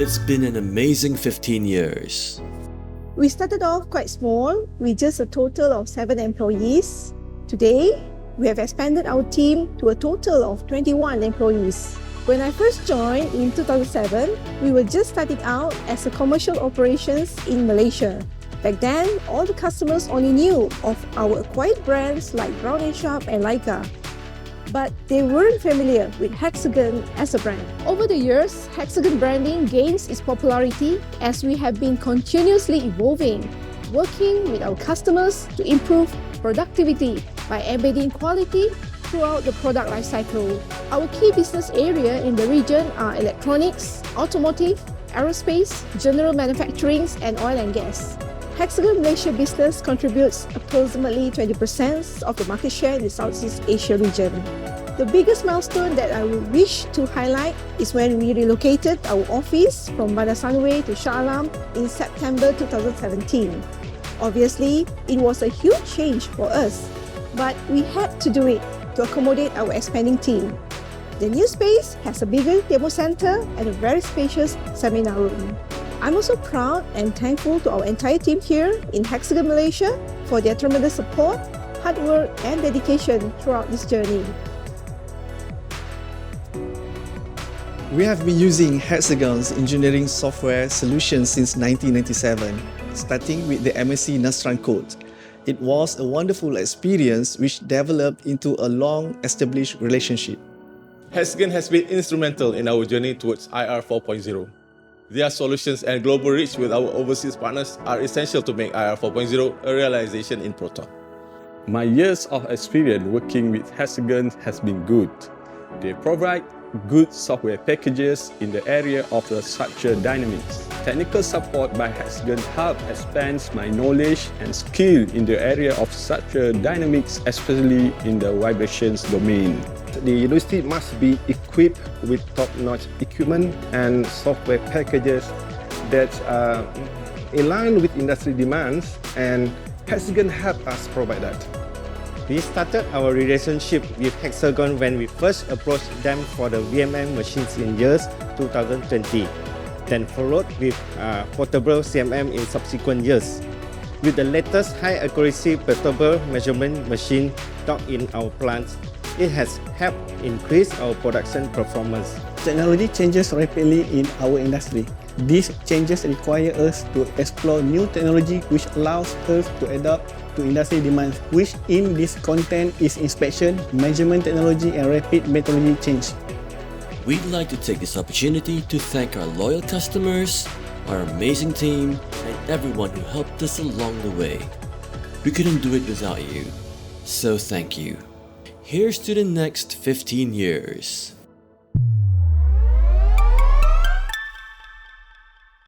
It's been an amazing 15 years. We started off quite small, with just a total of 7 employees. Today, we have expanded our team to a total of 21 employees. When I first joined in 2007, we were just starting out as a commercial operations in Malaysia. Back then, all the customers only knew of our acquired brands like Brown & Sharp and Leica, but they weren't familiar with Hexagon as a brand. Over the years, Hexagon branding gains its popularity as we have been continuously evolving, working with our customers to improve productivity by embedding quality throughout the product lifecycle. Our key business area in the region are electronics, automotive, aerospace, general manufacturing, and oil and gas. Hexagon Malaysia business contributes approximately 20% of the market share in the Southeast Asia region. The biggest milestone that I would wish to highlight is when we relocated our office from Bandar Sunway to Shah Alam in September 2017. Obviously, it was a huge change for us, but we had to do it to accommodate our expanding team. The new space has a bigger demo center and a very spacious seminar room. I'm also proud and thankful to our entire team here in Hexagon Malaysia for their tremendous support, hard work and dedication throughout this journey. We have been using Hexagon's engineering software solution since 1997, starting with the MSc Nasran Code. It was a wonderful experience which developed into a long-established relationship. Hexagon has been instrumental in our journey towards IR 4.0. Their solutions and global reach with our overseas partners are essential to make IR 4.0 a realization in Proton. My years of experience working with Hexagon has been good. They provide good software packages in the area of the structure dynamics. Technical support by Hexagon helped expand my knowledge and skill in the area of structure dynamics, especially in the vibrations domain. The university must be equipped with top-notch equipment and software packages that align with industry demands, and Hexagon helped us provide that. We started our relationship with Hexagon when we first approached them for the VMM machines in years 2020, then followed with portable CMM in subsequent years. With the latest high-accuracy portable measurement machine docked in our plants, it has helped increase our production performance. Technology changes rapidly in our industry. These changes require us to explore new technology which allows us to adapt to industry demands, which in this content is inspection, measurement technology and rapid metrology change. We'd like to take this opportunity to thank our loyal customers, our amazing team, and everyone who helped us along the way. We couldn't do it without you, so thank you. Here's to the next 15 years.